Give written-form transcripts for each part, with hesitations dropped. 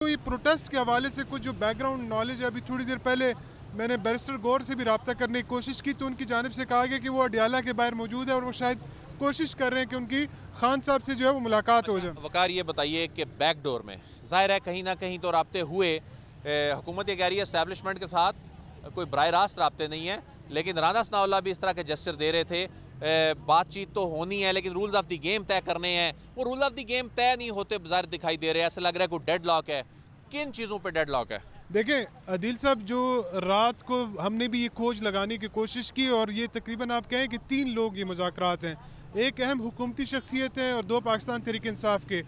ये प्रोटेस्ट के हवाले से कुछ जो बैकग्राउंड नॉलेज है, अभी थोड़ी देर पहले मैंने बैरिस्टर गौर से भी रब्ता करने की कोशिश की तो उनकी जानिब से कहा गया कि वो अडियाला के बाहर मौजूद है और वो शायद कोशिश कर रहे हैं कि उनकी खान साहब से जो है वो मुलाकात हो जाए। वकार ये बताइए कि बैकडोर में ज़ाहिर है कहीं ना कहीं तो रब्ते हुए, हुकूमत ये कह रही है इस्टेब्लिशमेंट के साथ कोई बराह रास्त रब्ते नहीं है, लेकिन राना सनाउल्लाह भी इस तरह के जेस्चर दे रहे थे। बातचीत तो होनी है लेकिन रूल्स ऑफ द गेम तय करने हैं, वो रूल ऑफ द गेम तय नहीं होते ज़ाहिर दिखाई दे रहे हैं। ऐसा लग रहा है कोई डेड लॉक है। किन चीज़ों पर डेड लॉक है? देखें अदील साहब, जो रात को हमने भी ये खोज लगाने की कोशिश की और ये तकरीबन आप कहें कि 3 लोग ये मुज़ाकरात हैं, एक अहम हुकूमती शख्सियत है और 2 पाकिस्तान तहरीक इंसाफ के।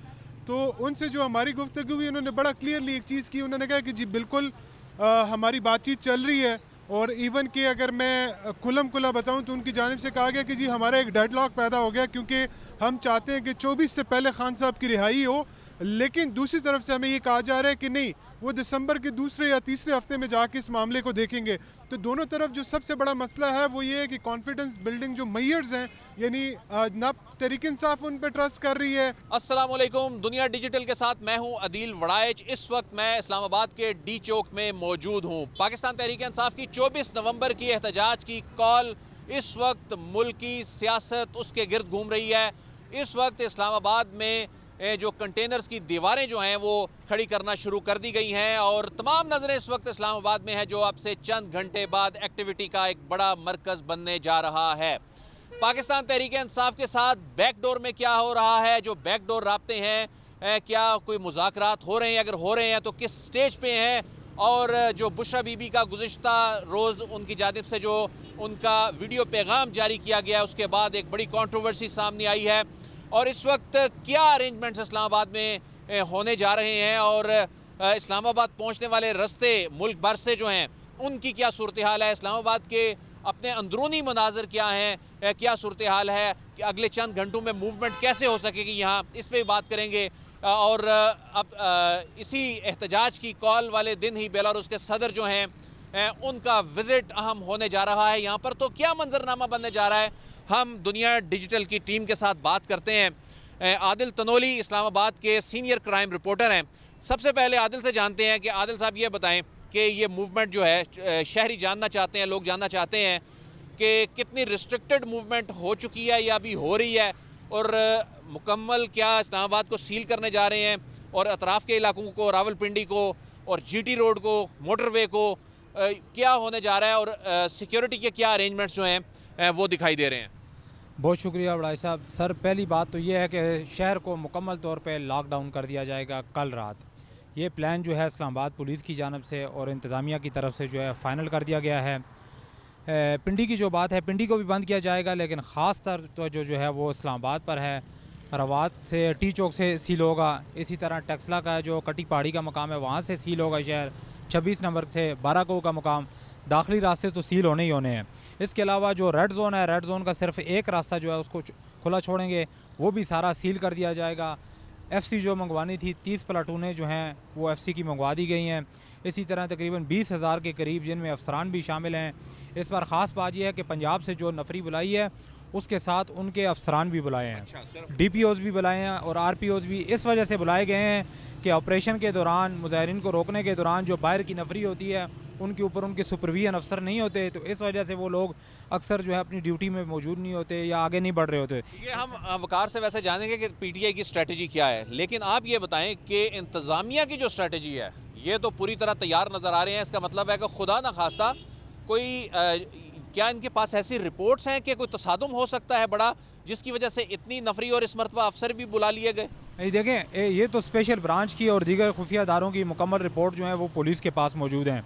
तो उनसे जो हमारी गुफ्तगू हुई उन्होंने बड़ा क्लियरली एक चीज़ की, उन्होंने कहा कि जी बिल्कुल हमारी बातचीत चल रही है और इवन कि अगर मैं खुलम खुला बताऊं तो उनकी जानिब से कहा गया कि जी हमारा एक डेडलॉक पैदा हो गया क्योंकि हम चाहते हैं कि 24 से पहले खान साहब की रिहाई हो, लेकिन दूसरी तरफ से हमें ये कहा जा रहा है कि नहीं, वो दिसंबर के दूसरे या तीसरे हफ्ते में जाके इस मामले को देखेंगे। तो दोनों तरफ जो सबसे बड़ा मसला है वो ये है कि कॉन्फिडेंस बिल्डिंग जो मेयर्स हैं, यानी ना तहरीक इंसाफ उन पर ट्रस्ट कर रही है। अस्सलाम वालेकुम, दुनिया डिजिटल के साथ मैं हूं अदील वड़ाइच। इस वक्त मैं इस्लामाबाद के डी चौक में मौजूद हूं। पाकिस्तान तहरीक इंसाफ की 24 नवंबर की एहतजाज की कॉल इस वक्त मुल्क की सियासत उसके गिर्द घूम रही है। इस वक्त इस्लामाबाद में जो कंटेनर्स की दीवारें जो हैं वो खड़ी करना शुरू कर दी गई हैं और तमाम नज़रें इस वक्त इस्लामाबाद में है, जो अब से चंद घंटे बाद एक्टिविटी का एक बड़ा मरकज़ बनने जा रहा है। पाकिस्तान तहरीक इंसाफ के साथ बैकडोर में क्या हो रहा है, जो बैकडोर राब्ते हैं, क्या कोई मुज़ाकरात हो रहे हैं, अगर हो रहे हैं तो किस स्टेज पे हैं, और जो बुशरा बीबी का गुज़िश्ता रोज़ उनकी जानिब से जो उनका वीडियो पैगाम जारी किया गया उसके बाद एक बड़ी कंट्रोवर्सी सामने आई है। और इस वक्त क्या अरेंजमेंट्स इस्लामाबाद में होने जा रहे हैं और इस्लामाबाद पहुंचने वाले रास्ते मुल्क भर से जो हैं उनकी क्या सूरत हाल है, इस्लामाबाद के अपने अंदरूनी मनाजर क्या हैं, क्या सूरत हाल है, कि अगले चंद घंटों में मूवमेंट कैसे हो सकेगी यहाँ, इस पर बात करेंगे। और अब इसी एहतजाज की कॉल वाले दिन ही बेलारूस के सदर जो हैं उनका विज़िट अहम होने जा रहा है यहाँ पर। तो क्या मंजरनामा बनने जा रहा है, हम दुनिया डिजिटल की टीम के साथ बात करते हैं। आदिल तनोली इस्लामाबाद के सीनियर क्राइम रिपोर्टर हैं। सबसे पहले आदिल से जानते हैं कि आदिल साहब ये बताएं कि ये मूवमेंट जो है, शहरी जानना चाहते हैं, लोग जानना चाहते हैं कि कितनी रिस्ट्रिक्टेड मूवमेंट हो चुकी है या अभी हो रही है, और मुकम्मल क्या इस्लामाबाद को सील करने जा रहे हैं और अतराफ़ के इलाकों को, रावलपिंडी को और GT रोड को, मोटरवे को क्या होने जा रहा है, और सिक्योरिटी के क्या अरेंजमेंट्स जो हैं वो दिखाई दे रहे हैं। बहुत शुक्रिया बड़ाई साहब। सर, पहली बात तो ये है कि शहर को मुकम्मल तौर पे लॉकडाउन कर दिया जाएगा कल रात। ये प्लान जो है इस्लामाबाद पुलिस की जानब से और इंतज़ामिया की तरफ से जो है फ़ाइनल कर दिया गया है। पिंडी की जो बात है, पिंडी को भी बंद किया जाएगा, लेकिन ख़ास तौर तो जो है वो इस्लामाबाद पर है। रवात से टी चौक से सील होगा, इसी तरह टक्सला का जो कटी पहाड़ी का मकाम है वहाँ से सील होगा शहर। 26 नंबर से 12 को का मकाम, दाखिली रास्ते तो सील होने ही होने हैं। इसके अलावा जो रेड जोन है, रेड जोन का सिर्फ एक रास्ता जो है उसको खुला छोड़ेंगे, वो भी सारा सील कर दिया जाएगा। FC जो मंगवानी थी 30 प्लाटूनें जो हैं वो FC की मंगवा दी गई हैं। इसी तरह तकरीबन 20,000 के करीब जिनमें अफसरान भी शामिल हैं। इस पर ख़ास बात यह है कि पंजाब से जो नफरी बुलाई है उसके साथ उनके अफसरान भी बुलाए हैं, DPOs भी बुलाए हैं और RPOs भी इस वजह से बुलाए गए हैं कि ऑपरेशन के दौरान, मुजाहिरीन को रोकने के दौरान जो बाहर की नफरी होती है उनके ऊपर उनके सुपरविजन अफसर नहीं होते, तो इस वजह से वो लोग अक्सर जो है अपनी ड्यूटी में मौजूद नहीं होते या आगे नहीं बढ़ रहे होते। ये हम वकार से वैसे जानेंगे कि PTI की स्ट्रेटजी क्या है, लेकिन आप ये बताएं कि इंतज़ामिया की जो स्ट्रेटजी है ये तो पूरी तरह तैयार नज़र आ रहे हैं। इसका मतलब है कि खुदा न खास्ता कोई क्या इनके पास ऐसी रिपोर्ट्स हैं कि कोई तसादुम हो सकता है बड़ा, जिसकी वजह से इतनी नफरी और इस मरतबा अफसर भी बुला लिए गए? देखें, ये तो स्पेशल ब्रांच की और दीगर खुफिया अदारों की मुकम्मल रिपोर्ट जो है वो पुलिस के पास मौजूद हैं।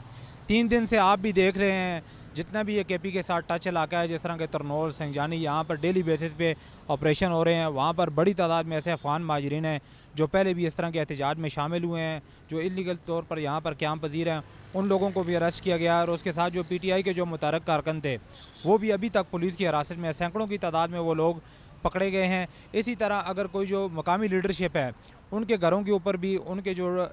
3 दिन से आप भी देख रहे हैं जितना भी ये KP के साथ टच इलाका है, जिस तरह के तरनोल, संजानी, यहाँ पर डेली बेसिस पे ऑपरेशन हो रहे हैं। वहाँ पर बड़ी तादाद में ऐसे अफगान महाजरीन हैं जो पहले भी इस तरह के एहतजाज में शामिल हुए हैं, जो इलीगल तौर पर यहाँ पर क़याम पजीर हैं। उन लोगों को भी अरेस्ट किया गया और उसके साथ जो PTI के जो मुतरक कारकुन थे वो भी अभी तक पुलिस की हिरासत में, सैकड़ों की तादाद में वो लोग पकड़े गए हैं। इसी तरह अगर कोई जो मकामी लीडरशिप है उनके घरों के ऊपर भी, उनके जो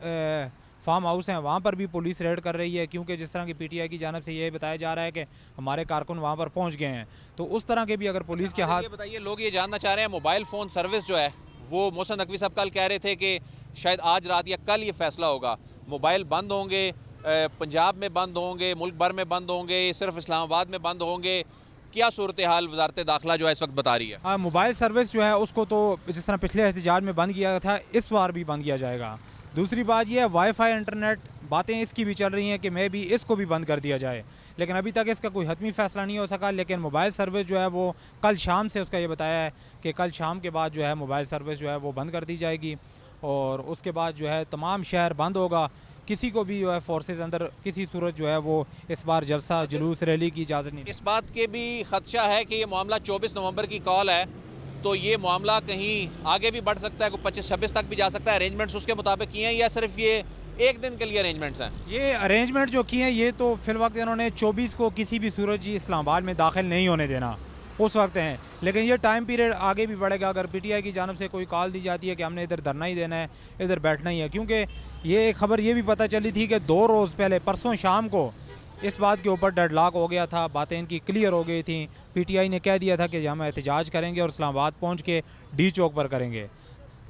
फार्म हाउस हैं वहाँ पर भी पुलिस रेड कर रही है, क्योंकि जिस तरह की PTI की जानब से ये बताया जा रहा है कि हमारे कारकुन वहाँ पर पहुँच गए हैं। तो उस तरह के भी अगर पुलिस के हाथ, बताइए, लोग ये जानना चाह रहे हैं मोबाइल फ़ोन सर्विस जो है वो मोहसिन नकवी साहब कल कह रहे थे कि शायद आज रात या कल ये फैसला होगा। मोबाइल बंद होंगे, पंजाब में बंद होंगे, मुल्क भर में बंद होंगे, सिर्फ इस्लामाबाद में बंद होंगे, क्या सूरत हाल वजारत दाखिला जो है इस वक्त बता रही है? हाँ, मोबाइल सर्विस जो है उसको तो जिस तरह पिछले एहतजाज में बंद किया था, इस बार भी बंद किया जाएगा। दूसरी बात यह है, वाईफाई इंटरनेट बातें इसकी भी चल रही हैं कि मैं भी इसको भी बंद कर दिया जाए, लेकिन अभी तक इसका कोई हतमी फ़ैसला नहीं हो सका। लेकिन मोबाइल सर्विस जो है वो कल शाम से, उसका ये बताया है कि कल शाम के बाद जो है मोबाइल सर्विस जो है वो बंद कर दी जाएगी और उसके बाद जो है तमाम शहर बंद होगा। किसी को भी जो है फोर्सेस अंदर किसी सूरत जो है वो इस बार जलसा जुलूस रैली की इजाज़त नहीं। इस बात के भी खदशा है कि ये मामला 24 नवंबर की कॉल है, तो ये मामला कहीं आगे भी बढ़ सकता है, कोई 25-26 तक भी जा सकता है। अरेंजमेंट्स उसके मुताबिक किए हैं या सिर्फ ये एक दिन के लिए अरेंजमेंट्स हैं? ये अरेंजमेंट जो किए हैं ये तो फिल वक्त इन्होंने 24 को किसी भी सूरत जी इस्लामाबाद में दाखिल नहीं होने देना उस वक्त हैं, लेकिन ये टाइम पीरियड आगे भी बढ़ेगा। अगर पीटीआई की जानब से कोई कॉल दी जाती है कि हमने इधर धरना ही देना है, इधर बैठना ही है, क्योंकि ये एक खबर ये भी पता चली थी कि 2 रोज़ पहले परसों शाम को इस बात के ऊपर डेडलॉक हो गया था, बातें इनकी क्लियर हो गई थी। पीटीआई ने कह दिया था कि हम एहतजाज करेंगे और इस्लामाबाद पहुँच के डी चौक पर करेंगे।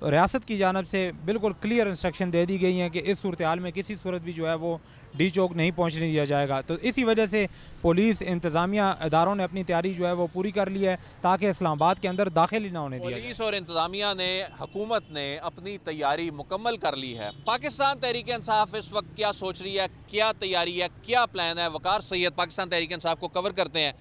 रियासत की जानब से बिल्कुल क्लियर इंस्ट्रक्शन दे दी गई हैं कि इस सूरत हाल में किसी सूरत भी जो है वो डी चौक नहीं पहुंचने दिया जाएगा। तो इसी वजह से पुलिस इंतज़ामिया इदारों ने अपनी तैयारी जो है वो पूरी कर ली है ताकि इस्लामाबाद के अंदर दाखिल ही ना होने दिया जाए। पुलिस और इंतज़ामिया ने, हुकूमत ने अपनी तैयारी मुकम्मल कर ली है। पाकिस्तान तहरीक इंसाफ इस वक्त क्या सोच रही है, क्या तैयारी है, क्या प्लान है? वकार सैयद पाकिस्तान तहरीक इंसाफ को कवर करते हैं।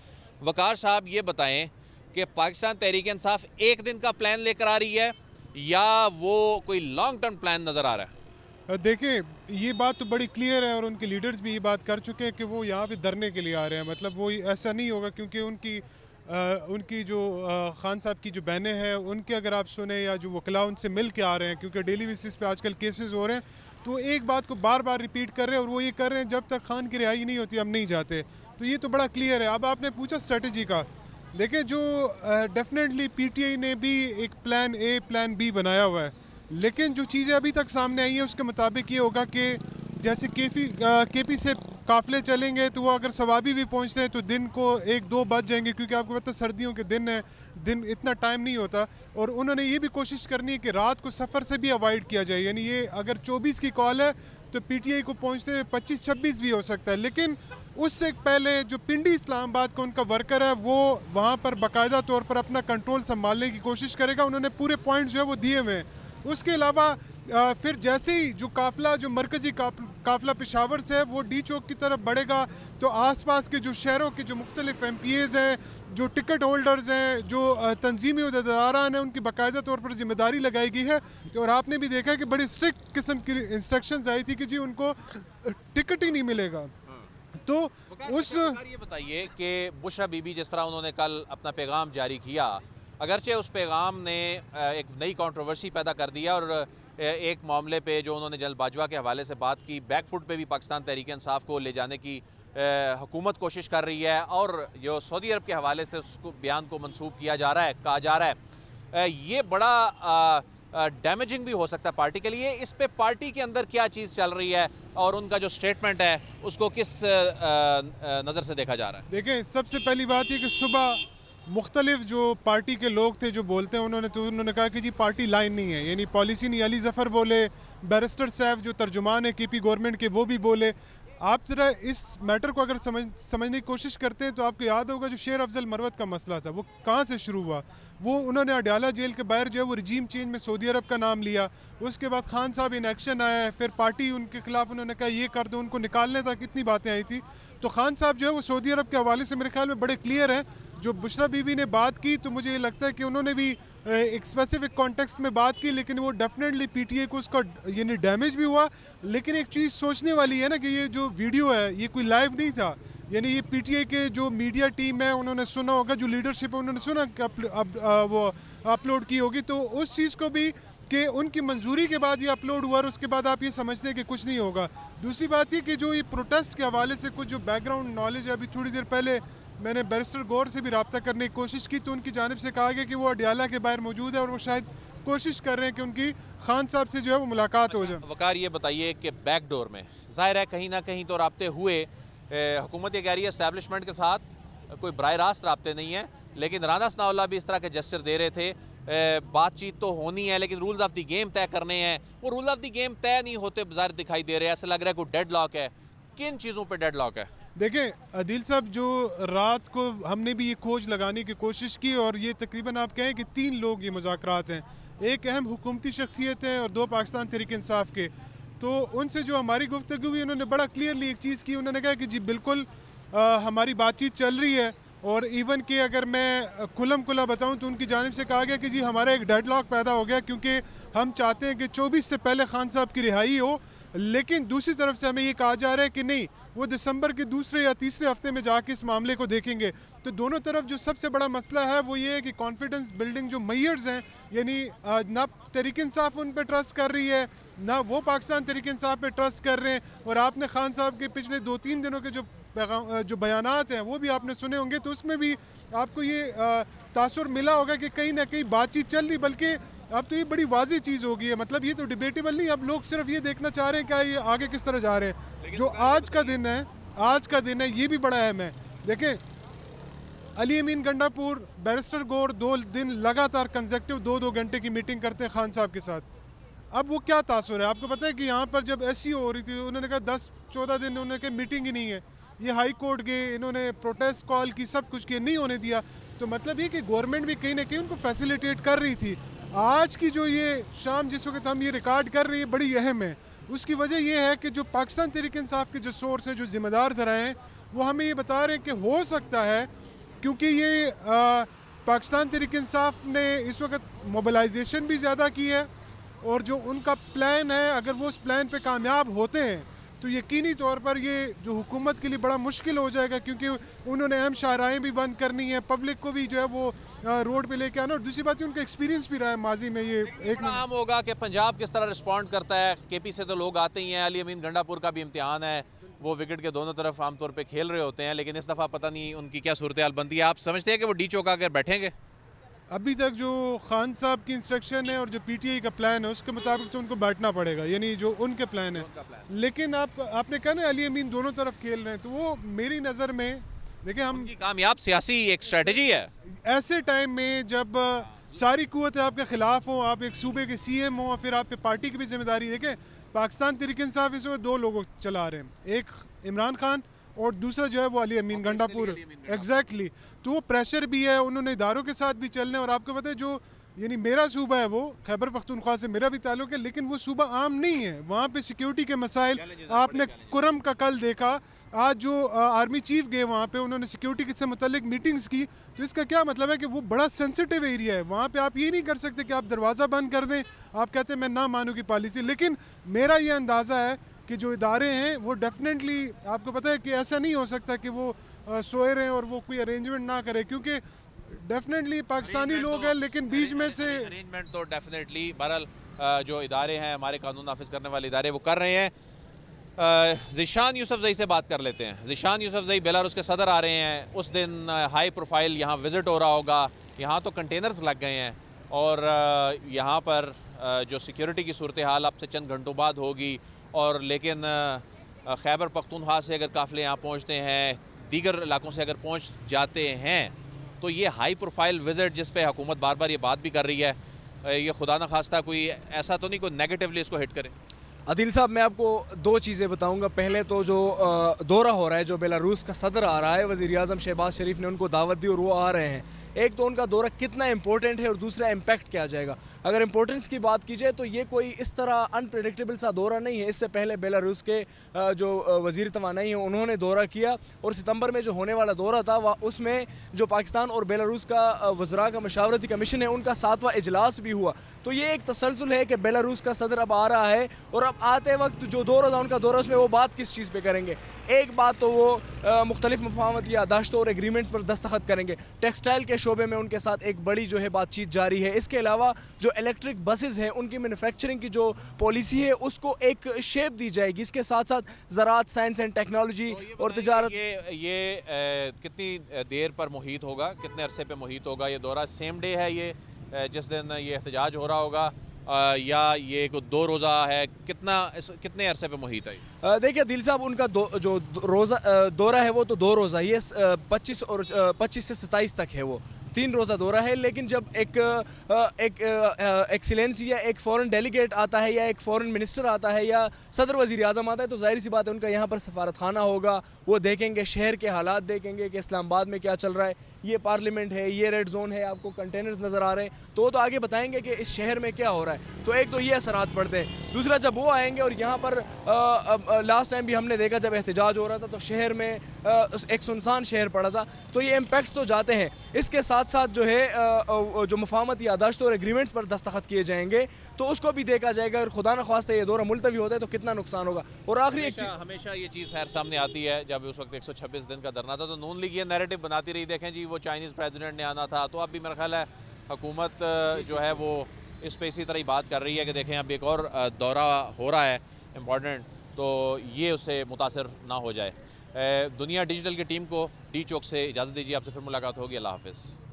वकार साहब ये बताएं कि पाकिस्तान तहरीक इंसाफ एक दिन का प्लान लेकर आ रही है या वो कोई लॉन्ग टर्म प्लान नज़र आ रहा है? देखिए, ये बात तो बड़ी क्लियर है और उनके लीडर्स भी ये बात कर चुके हैं कि वो यहाँ पे धरने के लिए आ रहे हैं। मतलब वो ऐसा नहीं होगा, क्योंकि उनकी जो खान साहब की जो बहनें हैं उनके अगर आप सुने या जो वकला उनसे मिल के आ रहे हैं, क्योंकि डेली बेसिस पे आजकल केसेस हो रहे हैं, तो एक बात को बार बार रिपीट कर रहे हैं और वो ये कर रहे हैं जब तक खान की रिहाई नहीं होती हम नहीं जाते। तो ये तो बड़ा क्लियर है। अब आपने पूछा स्ट्रेटजी का, देखिए जो डेफिनेटली पीटीआई ने भी एक प्लान ए प्लान बी बनाया हुआ है, लेकिन जो चीज़ें अभी तक सामने आई हैं उसके मुताबिक ये होगा कि जैसे केपी से काफ़िले चलेंगे तो वो अगर सवाबी भी पहुंचते हैं तो दिन को 1-2 बज जाएंगे, क्योंकि आपको पता है सर्दियों के दिन है, दिन इतना टाइम नहीं होता। और उन्होंने ये भी कोशिश करनी है कि रात को सफ़र से भी अवॉइड किया जाए, यानी ये अगर 24 की कॉल है तो पीटीआई को पहुंचते हुए 25-26 भी हो सकता है। लेकिन उससे पहले जो पिंडी इस्लामाबाद का उनका वर्कर है वो वहाँ पर बाकायदा तौर पर अपना कंट्रोल संभालने की कोशिश करेगा। उन्होंने पूरे पॉइंट जो है वो दिए हुए हैं। उसके अलावा फिर जैसे ही जो काफ़िला, जो मरकज़ी काफ़िला पेशावर से है वो डी चौक की तरफ बढ़ेगा, तो आसपास के जो शहरों के जो मुख्तलिफ MPAs हैं, जो टिकट होल्डर्स हैं, जो तंजीमी उहदेदारान हैं, उनकी बाकायदा तौर पर जिम्मेदारी लगाई गई है। और आपने भी देखा कि बड़ी स्ट्रिक्ट किस्म की इंस्ट्रक्शंस आई थी कि जी उनको टिकट ही नहीं मिलेगा। तो उस ये बताइए कि बुशरा बीबी जिस तरह उन्होंने कल अपना पैगाम जारी किया, अगरचे उस पैगाम ने एक नई कंट्रोवर्सी पैदा कर दिया और एक मामले पे जो उन्होंने जनरल बाजवा के हवाले से बात की, बैकफुट पे भी पाकिस्तान तहरीक इंसाफ को ले जाने की हुकूमत कोशिश कर रही है और जो सऊदी अरब के हवाले से उसको बयान को मंसूब किया जा रहा है, कहा जा रहा है, ये बड़ा डैमेजिंग भी हो सकता है पार्टी के लिए। इस पे पार्टी के अंदर क्या चीज़ चल रही है और उनका जो स्टेटमेंट है उसको किस नज़र से देखा जा रहा है? देखें, सबसे पहली बात ये कि सुबह मुख्तलिफ जो पार्टी के लोग थे जो बोलते हैं उन्होंने कहा कि जी पार्टी लाइन नहीं है, यानी पॉलिसी नहीं। अली ज़फ़र बोले, बैरिस्टर साहब जो तर्जुमान है केपी गवर्नमेंट के वो भी बोले। आप ज़रा इस मैटर को अगर समझने की कोशिश करते हैं तो आपको याद होगा जो शेर अफजल मरवत का मसला था वो कहाँ से शुरू हुआ। वो उन्होंने अडयाला जेल के बाहर जो है वो रजीम चेंज में सऊदी अरब का नाम लिया। उसके बाद खान साहब इन एक्शन आया है, फिर पार्टी उनके खिलाफ उन्होंने कहा ये कर दो, उनको निकालने तक कितनी बातें आई थी। तो खान साहब जो है वो सऊदी अरब के हवाले से मेरे ख्याल में बड़े क्लियर हैं। जो बुशरा बीबी ने बात की तो मुझे ये लगता है कि उन्होंने भी एक स्पेसिफिक कॉन्टेक्स्ट में बात की, लेकिन वो डेफिनेटली पीटीआई को उसका यानी डैमेज भी हुआ। लेकिन एक चीज़ सोचने वाली है ना कि ये जो वीडियो है ये कोई लाइव नहीं था, यानी ये पीटीआई के जो मीडिया टीम है उन्होंने सुना होगा, जो लीडरशिप है उन्होंने सुना कि वो अपलोड की होगी, तो उस चीज़ को भी कि उनकी मंजूरी के बाद ये अपलोड हुआ और उसके बाद आप ये समझते हैं कि कुछ नहीं होगा। दूसरी बात ये कि जो ये प्रोटेस्ट के हवाले से कुछ जो बैकग्राउंड नॉलेज है, अभी थोड़ी देर पहले मैंने बैरिस्टर गौर से भी रब्ता करने की कोशिश की तो उनकी जानिब से कहा गया कि वो अडयाला के बाहर मौजूद है और वो शायद कोशिश कर रहे हैं कि उनकी खान साहब से जो है वो मुलाकात हो जाए। वकार ये बताइए कि बैक डोर में ज़ाहिर है कहीं ना कहीं तो रब्ते हुए, हुकूमत ये कह रही है इस्टेब्लिशमेंट के साथ कोई बराह रास्त रब्ते नहीं है, लेकिन राना सनाउल्लाह भी इस तरह के जेस्चर दे रहे थे बातचीत तो होनी है लेकिन रूल्स ऑफ द गेम तय करने हैं, वो रूल्स ऑफ द गेम तय नहीं होते बाहर दिखाई दे रहे हैं। ऐसा लग रहा है कोई डेड लॉक है। किन चीज़ों पे डेड लॉक है? देखें अदील साहब, जो रात को हमने भी ये खोज लगाने की कोशिश की और ये तकरीबन आप कहें कि 3 लोग ये मुज़ाकरात हैं। एक अहम हुकूमती शख्सियत है और 2 पाकिस्तान तहरीक इंसाफ के। तो उनसे जो हमारी गुफ्तगू हुई, उन्होंने बड़ा क्लियरली एक चीज़ की। उन्होंने कहा कि जी बिल्कुल हमारी बातचीत चल रही है और इवन कि अगर मैं खुलम खुला बताऊं तो उनकी जानिब से कहा गया कि जी हमारा एक डेडलॉक पैदा हो गया क्योंकि हम चाहते हैं कि 24 से पहले खान साहब की रिहाई हो, लेकिन दूसरी तरफ से हमें ये कहा जा रहा है कि नहीं, वो दिसंबर के दूसरे या तीसरे हफ्ते में जाके इस मामले को देखेंगे। तो दोनों तरफ जो सबसे बड़ा मसला है वो ये है कि कॉन्फिडेंस बिल्डिंग जो मेयर्स हैं, यानी ना तहरीक इंसाफ उन पर ट्रस्ट कर रही है ना वो पाकिस्तान तहरीक इंसाफ पे ट्रस्ट कर रहे हैं। और आपने खान साहब के पिछले 2-3 दिनों के जो बयानात हैं वो भी आपने सुने होंगे, तो उसमें भी आपको ये तासुर मिला होगा कि कहीं ना कहीं बातचीत चल रही, बल्कि अब तो ये बड़ी वाजी चीज़ हो गई है। मतलब ये तो डिबेटेबल नहीं, अब लोग सिर्फ ये देखना चाह रहे हैं क्या ये आगे किस तरह जा रहे हैं। जो आज का दिन है ये भी बड़ा अहम है। देखें, अली अमीन गंडापुर, बैरिस्टर गौर 2 दिन लगातार कंसेक्टिव 2-2 घंटे की मीटिंग करते हैं खान साहब के साथ। अब वो क्या तासुर है आपको पता है कि यहाँ पर जब SCO हो रही थी उन्होंने कहा 10-14 दिन उन्होंने कहा मीटिंग ही नहीं है। ये हाई कोर्ट गए, इन्होंने प्रोटेस्ट कॉल की, सब कुछ किया, नहीं होने दिया। तो मतलब ये कि गवर्नमेंट भी कहीं ना कहीं उनको फैसिलिटेट कर रही थी। आज की जो ये शाम जिस वक्त हम ये रिकॉर्ड कर रहे हैं बड़ी अहम है। उसकी वजह यह है कि जो पाकिस्तान तहरीक इंसाफ के जो सोर्स हैं, जो ज़िम्मेदार ज़रा हैं, वो हमें ये बता रहे हैं कि हो सकता है क्योंकि ये पाकिस्तान तहरीक इंसाफ ने इस वक्त मोबिलाइजेशन भी ज़्यादा की है और जो उनका प्लान है, अगर वो उस प्लान पे कामयाब होते हैं तो यकीनी तौर पर ये जो हुकूमत के लिए बड़ा मुश्किल हो जाएगा, क्योंकि उन्होंने अहम शाहराएँ भी बंद करनी है, पब्लिक को भी जो है वो रोड पे लेके आना। और दूसरी बात है उनका एक्सपीरियंस भी रहा है माजी में। ये एक आम होगा कि पंजाब किस तरह रिस्पॉन्ड करता है। KP से तो लोग आते ही हैं, अली अमीन गंडापुर का भी इम्तिहान है, वो विकेट के दोनों तरफ आमतौर पर खेल रहे होते हैं, लेकिन इस दफ़ा पता नहीं उनकी क्या सूरत हाल बनती है। आप समझते हैं कि वो डी चौक आकर बैठेंगे? अभी तक जो खान साहब की इंस्ट्रक्शन है और जो PTI का प्लान है उसके मुताबिक तो उनको बैठना पड़ेगा, यानी जो उनके प्लान है। लेकिन आपने कहा ना अली अमीन दोनों तरफ खेल रहे हैं, तो वो मेरी नज़र में देखिए हम कामयाब सियासी एक स्ट्रेटजी है। ऐसे टाइम में जब सारी कुव्वत आपके खिलाफ हो, आप एक सूबे के CM हो, फिर आप पे पार्टी की भी जिम्मेदारी। देखें पाकिस्तान तहरीक इंसाफ इसमें 2 लोग चला रहे हैं, एक इमरान खान और दूसरा जो है वो अली अमीन गंडापुर। एग्जैक्टली, तो वो प्रेशर भी है, उन्होंने इदारों के साथ भी चलने। और आपको पता है जो यानी मेरा सूबा है वो खैबर पख्तूनख्वा से मेरा भी ताल्लुक है, लेकिन वो सूबा आम नहीं है, वहाँ पे सिक्योरिटी के मसाइल आपने कुरम का कल देखा। आज जो आर्मी चीफ गए वहाँ पे, उन्होंने सिक्योरिटी से मुतल्लिक मीटिंग्स की। तो इसका क्या मतलब है कि वो बड़ा सेंसिटिव एरिया है, वहाँ पे आप ये नहीं कर सकते कि आप दरवाज़ा बंद कर दें। आप कहते हैं मैं ना मानूँ की पॉलिसी, लेकिन मेरा ये अंदाज़ा है कि जो इदारे हैं वो डेफिनेटली, आपको पता है कि ऐसा नहीं हो सकता कि वो सोए रहें और वो कोई अरेंजमेंट ना करे, क्योंकि डेफिनेटली पाकिस्तानी लोग हैं लेकिन बीच में से अरेंजमेंट तो डेफिनेटली बहरहाल जो इदारे हैं हमारे कानून नाफिज करने वाले इदारे वो कर रहे हैं। ज़ीशान यूसुफज़ई से बात कर लेते हैं। ज़ीशान यूसुफज़ई बेलारूस के सदर आ रहे हैं, उस दिन हाई प्रोफाइल यहाँ विज़िट हो रहा होगा। यहाँ तो कंटेनर्स लग गए हैं और यहाँ पर जो सिक्योरिटी की सूरत हाल अब से चंद घंटों बाद होगी। और लेकिन खैबर पख्तूनख्वा से अगर काफ़िले यहाँ पहुँचते हैं, दीगर इलाकों से अगर पहुँच जाते हैं, तो ये हाई प्रोफाइल विज़िट जिस पे हुकूमत बार बार ये बात भी कर रही है, ये खुदा न खास्ता कोई ऐसा तो नहीं कोई नेगेटिवली इसको हिट करे। अदील साहब, मैं आपको 2 चीज़ें बताऊंगा। पहले तो जो दौरा हो रहा है, जो बेलारूस का सदर आ रहा है, वज़ीर आज़म शहबाज शरीफ ने उनको दावत दी और वो आ रहे हैं। एक तो उनका दौरा कितना इंपॉर्टेंट है और दूसरा इम्पैक्ट क्या जाएगा। अगर इंपॉर्टेंस की बात की जाए तो ये कोई इस तरह अनप्रेडिक्टेबल सा दौरा नहीं है। इससे पहले बेलारूस के जो वज़ीर तवानाई हैं उन्होंने दौरा किया और सितंबर में जो होने वाला दौरा था वह उसमें जो पाकिस्तान और बेलारूस का वज़रा का मशावरती कमीशन है उनका 7वां इजलास भी हुआ। तो ये एक तसलसल है कि बेलारूस का सदर अब आ रहा है और अब आते वक्त जो दौरा था उनका दौरा, उसमें वो बात किस चीज़ पे करेंगे। एक बात तो वो मुख्तलिफ मफाहमत या दाश्तों और एग्रीमेंट्स पर दस्तखत करेंगे। टेक्सटाइल के शोबे में उनके साथ एक बड़ी जो है बातचीत जारी है। इसके अलावा जो इलेक्ट्रिक बसेस हैं उनकी मैन्युफैक्चरिंग की जो पॉलिसी है उसको एक शेप दी जाएगी। इसके साथ साथ ज़राअत, साइंस एंड टेक्नोलॉजी और तिजारत। ये कितनी देर पर मुहित होगा, कितने अरसे पे मुहित होगा ये दौरा? सेम डे है ये जिस दिन ये एहतजाज हो रहा होगा, या ये 2 रोज़ा है? कितने अरसे पे मुहित है? देखिए दिल साहब, उनका जो रोज़ा दौरा है वो तो 2 रोज़ा ही है, 25 से 27 तक है वो। 3 रोज़ा दौरा है, लेकिन जब एक एक्सीलेंसी या एक फ़ॉरेन डेलीगेट आता है या एक फ़ॉरेन मिनिस्टर आता है या सदर वज़ीर आज़म आता है तो ज़ाहिर सी बात है उनका यहाँ पर सफारत खाना होगा, वो देखेंगे शहर के हालात, देखेंगे कि इस्लामाबाद में क्या चल रहा है, ये पार्लियामेंट है, ये रेड जोन है, आपको कंटेनर्स नज़र आ रहे हैं, तो वो तो आगे बताएंगे कि इस शहर में क्या हो रहा है। तो एक तो ये असरात पड़ते हैं। दूसरा, जब वो आएंगे और यहाँ पर लास्ट टाइम भी हमने देखा जब एहतजाज हो रहा था तो शहर में एक सुनसान शहर पड़ा था, तो ये इम्पैक्ट्स तो जाते हैं। इसके साथ साथ जो है जो मुफाहमती यादाश्त और एग्रीमेंट्स पर दस्तखत किए जाएंगे तो उसको भी देखा जाएगा, और खुदा न ख्वास्ता ये दौरा मुलतवी होता है तो कितना नुकसान होगा। और आखिरी एक हमेशा ये चीज़ खैर सामने आती है, जब उस वक्त 126 दिन का धरना था तो नून लीग ये नैरेटिव बनाती रही, देखें जी वो चाइनीज़ प्रेसिडेंट ने आना था, तो अब भी मेरा ख्याल है हुकूमत जो है वो इस पे इसी तरह ही बात कर रही है कि देखें अब एक और दौरा हो रहा है इम्पॉर्टेंट, तो ये उससे मुतासर ना हो जाए। दुनिया डिजिटल की टीम को डी चौक से इजाज़त दीजिए, आपसे फिर मुलाकात होगी। अल्लाह हाफ़िज़।